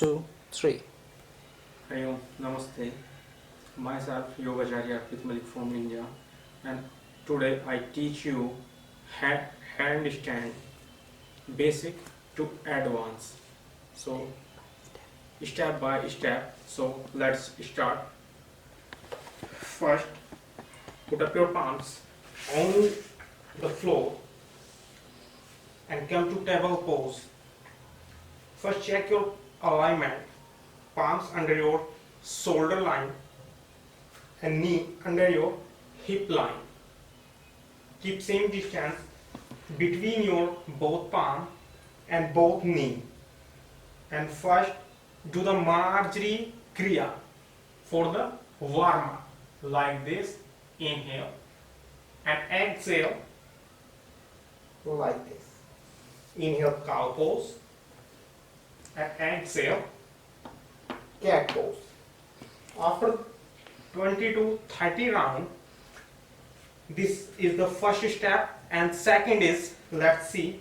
two, three. Hey, Namaste. Myself Yogacharya Arpit Malik from India, and today I teach you handstand basic to advanced. So step by step. So let's start. First, put up your palms on the floor and come to table pose. First, check your alignment. Palms under your shoulder line and knee under your hip line. Keep same distance between your both palm and both knee. And first do the Marjorie Kriya for the warm up, like this. Inhale and exhale like this. Inhale cow pose and exhale cat pose. After 20 to 30 round, this is the first step, and second is, let's see,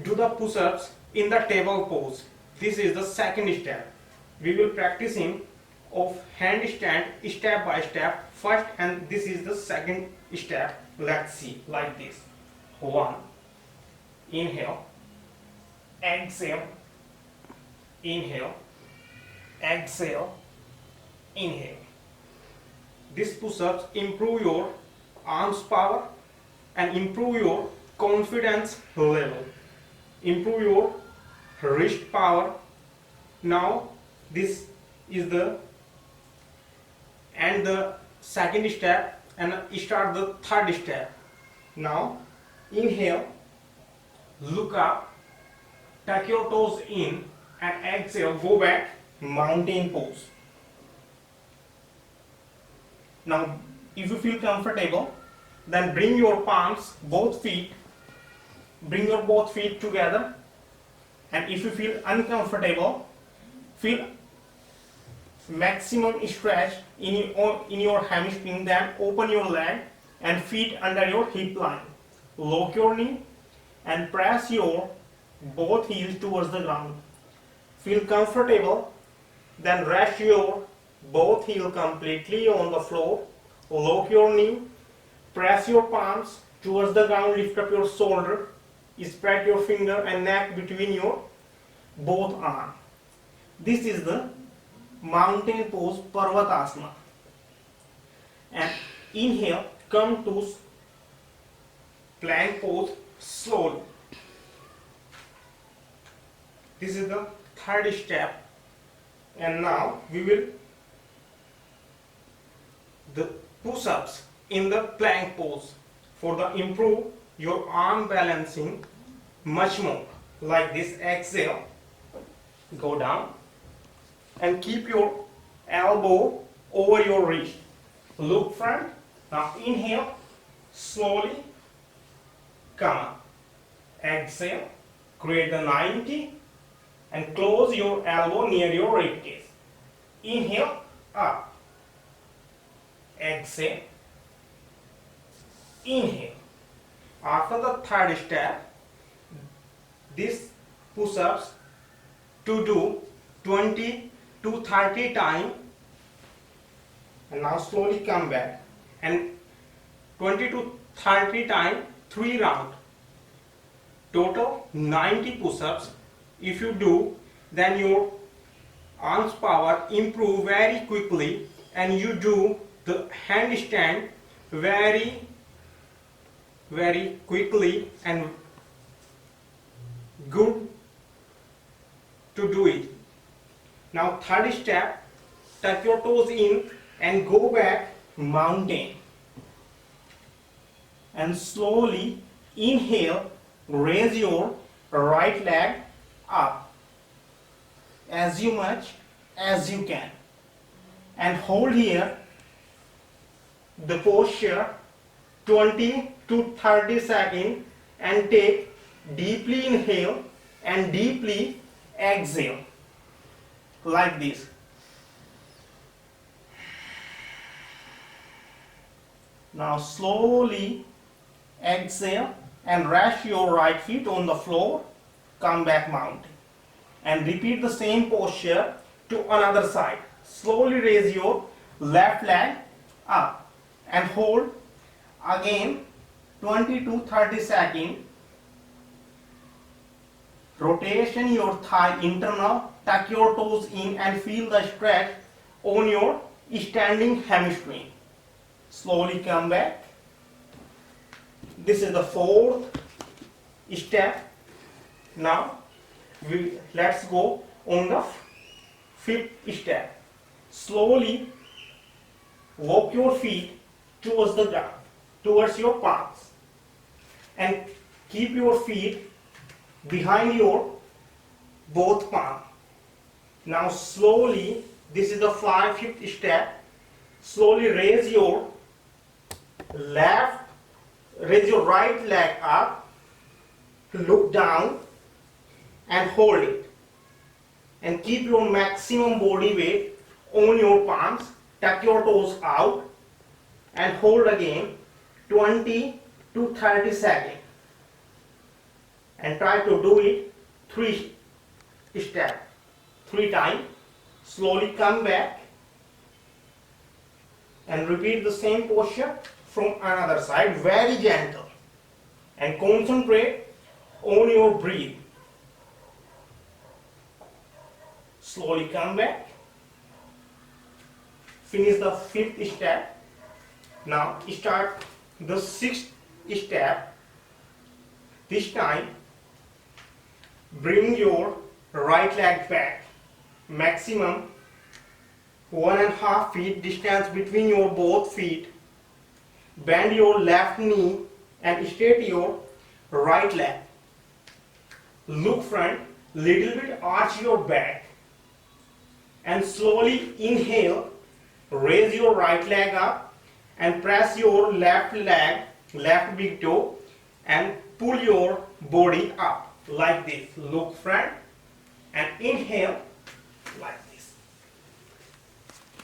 do the push-ups in the table pose. This is the second step. We will practicing of handstand step by step first, and this is the second step. Let's see, like this. 1, inhale, exhale, inhale, exhale, inhale. This push-ups improve your arms power and improve your confidence level, improve your wrist power. Now this is the second step, and start the third step. Now inhale, look up, tuck your toes in, and exhale, go back, mountain pose. Now if you feel comfortable, then bring your palms, bring your both feet together, and if you feel uncomfortable, feel maximum stretch in your hamstring, then open your leg and feet under your hip line. Lock your knee and press your both heels towards the ground. Feel comfortable, then rest your both heels completely on the floor. Lock your knee, press your palms towards the ground, lift up your shoulder, spread your finger and neck between your both arms. This is the mountain pose, Parvatasana. And inhale, come to plank pose slowly. This is the third step, and now we will the push-ups in the plank pose for the improve your arm balancing much more. Like this, exhale, go down and keep your elbow over your wrist. Look front. Now inhale, slowly come up. Exhale, create the 90 and close your elbow near your ribcage. Inhale, up. Exhale, inhale. After the third step, this push-ups to do 20 to 30 times, and now slowly come back and 20 to 30 times, 3 rounds. Total 90 push-ups. If you do, then your arms power improve very quickly, and you do the handstand very quickly and good to do it. Now third step, tuck your toes in and go back, mountain. And slowly inhale, raise your right leg up as much as you can, and hold here the posture 20 to 30 seconds, and take deeply inhale and deeply exhale like this. Now slowly exhale and rest your right feet on the floor. Come back, mountain. and repeat the same posture to another side. Slowly raise your left leg up and hold again 20 to 30 seconds. Rotation your thigh internal, tuck your toes in and feel the stretch on your standing hamstring. Slowly come back. This is the fourth step. Now let's go on the fifth step. Slowly walk your feet towards the ground, towards your palms, and keep your feet behind your both palms. Now slowly, this is the fifth step. Slowly raise your right leg up, look down and hold it, and keep your maximum body weight on your palms. Tuck your toes out and hold again 20 to 30 seconds, and try to do it 3 times. Slowly come back and repeat the same posture from another side, very gentle, and concentrate on your breathing. Slowly come back. Finish the fifth step. Now start the sixth step. This time bring your right leg back, maximum 1.5 feet distance between your both feet. Bend your left knee and straight your right leg. Look front, little bit arch your back, and slowly inhale, raise your right leg up and press your left leg, left big toe, and pull your body up like this. Look front and inhale like this.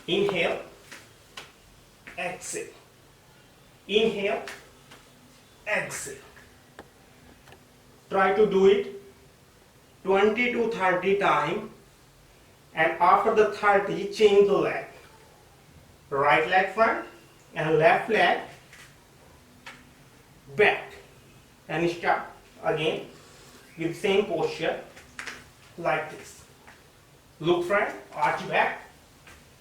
Inhale, exhale. Inhale, exhale. Try to do it 20 to 30 times, and after the 30 change the leg. Right leg front and left leg back, and start again with same posture like this. Look front, arch back,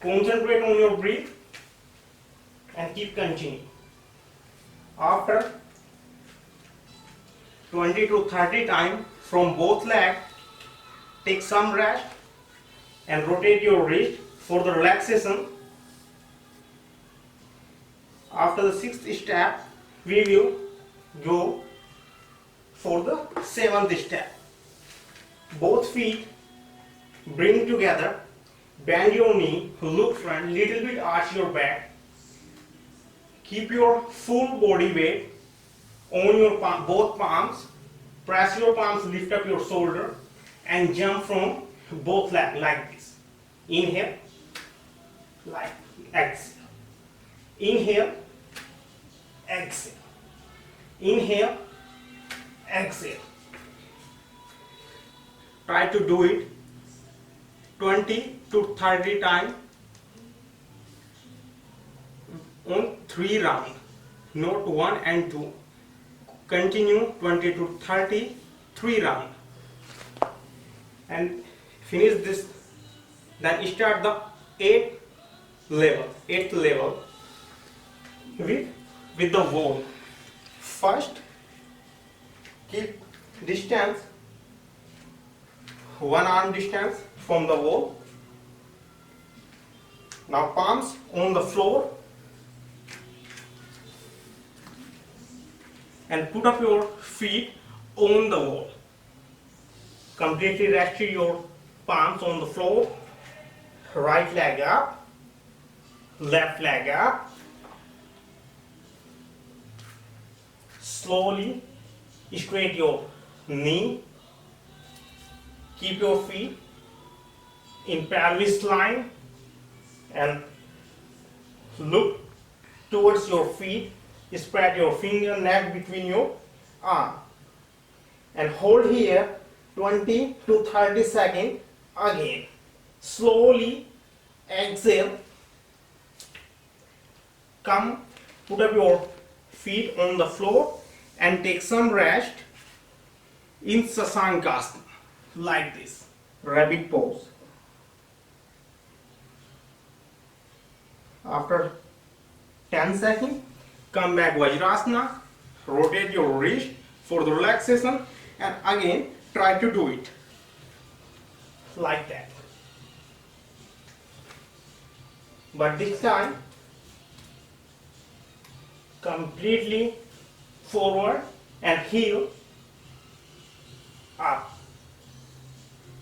concentrate on your breath and keep continuing. After 20 to 30 times from both legs, take some rest and rotate your wrist for the relaxation. After the sixth step, we will go for the seventh step. Both feet bring together, bend your knee, look front, little bit arch your back. Keep your full body weight on your both palms. Press your palms, lift up your shoulder and jump from both legs like this. Inhale, like exhale. Inhale, exhale. Inhale, exhale. Try to do it 20 to 30 times on 3 rounds, not 1 and 2. Continue 20 to 30, 3 rounds, and finish this. Then start the 8th level with the wall. First, keep distance, 1 arm distance from the wall. Now palms on the floor and put up your feet on the wall. Completely rest your palms on the floor. Right leg up, left leg up. Slowly straight your knee. Keep your feet in pelvis line and look towards your feet. Spread your finger neck between your arm and hold here 20 to 30 seconds. Again, slowly exhale. Come, put up your feet on the floor and take some rest in Sasankasana, like this, rabbit pose. After 10 seconds, come back Vajrasana, rotate your wrist for the relaxation, and again try to do it like that. But this time, completely forward and heel up.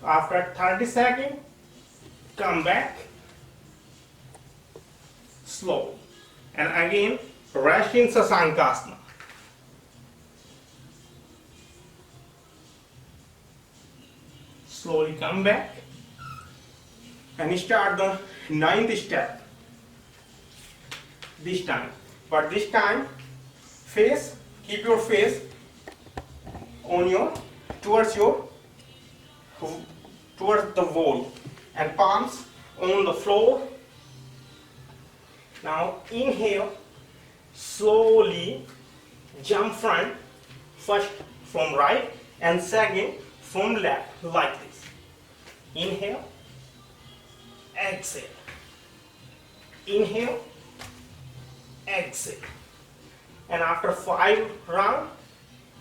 After 30 seconds, come back slow, and again rest in Sasankasana. Slowly come back and start the 9th step this time. But this time, keep your face on towards the wall, and palms on the floor. Now inhale, slowly jump front, first from right and second from left, like this. Inhale, exhale, inhale, exhale. And after 5 rounds,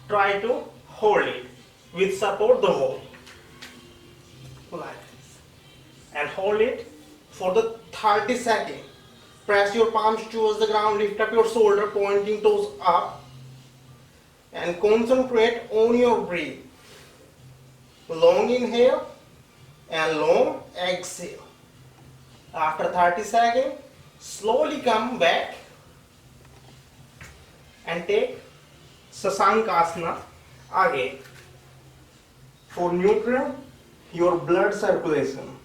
try to hold it with support the wall, like this, and hold it for the 30 seconds. Press your palms towards the ground, lift up your shoulder, pointing toes up, and concentrate on your breath. Long inhale and long exhale. After 30 seconds, slowly come back and take Sasankasana again for neutral your blood circulation.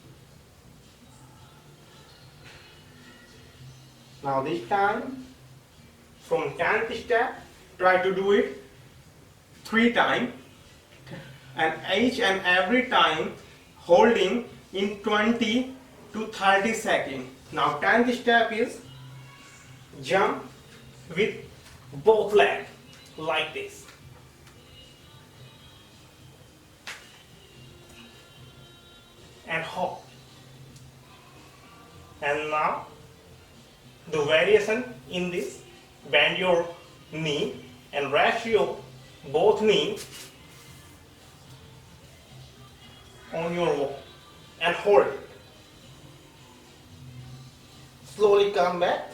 Now this time, from 10th step, try to do it 3 times, and each and every time holding in 20 to 30 seconds. Now 10th step is jump with both legs, like this. And hop. And now the variation in this, bend your knee and rest your both knees on your wall and hold it. Slowly come back.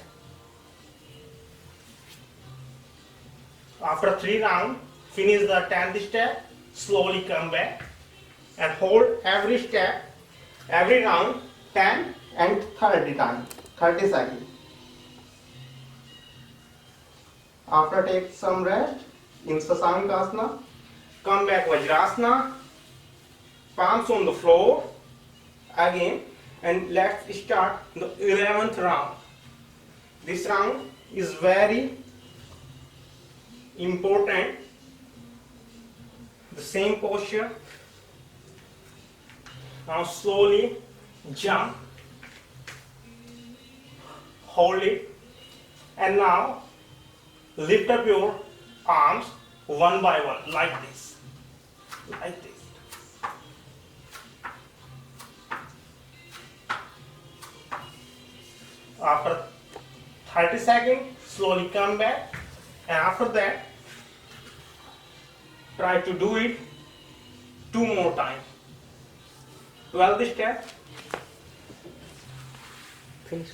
After 3 rounds, finish the 10th step, slowly come back and hold every step, every round 10 and 30 times, 30 seconds. After take some rest in Sasankasana, come back Vajrasana, palms on the floor again, and let's start the 11th round. This round is very important. The same posture. Now slowly jump, hold it, and now lift up your arms one by one, like this, like this. After 30 seconds, slowly come back, and after that, try to do it 2 more times. 12th step. Finish.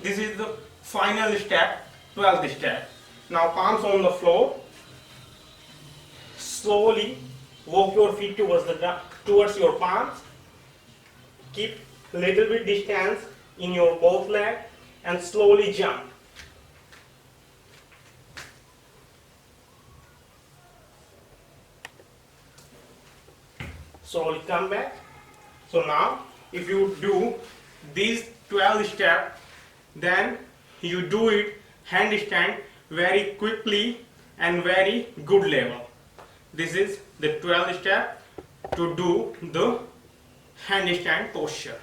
This is the final step, 12th step. Now palms on the floor. Slowly walk your feet towards your palms. Keep little bit distance in your both legs and slowly jump. Slowly come back. So now if you do these 12 steps, then you do it handstand very quickly and very good level. This is the 12 step to do the handstand posture.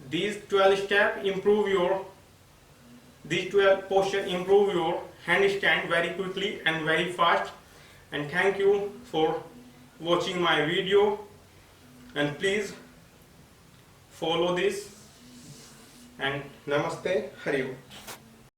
These 12 steps improve your handstand very quickly and very fast. And thank you for watching my video, and please follow this, and namaste, Hari Om.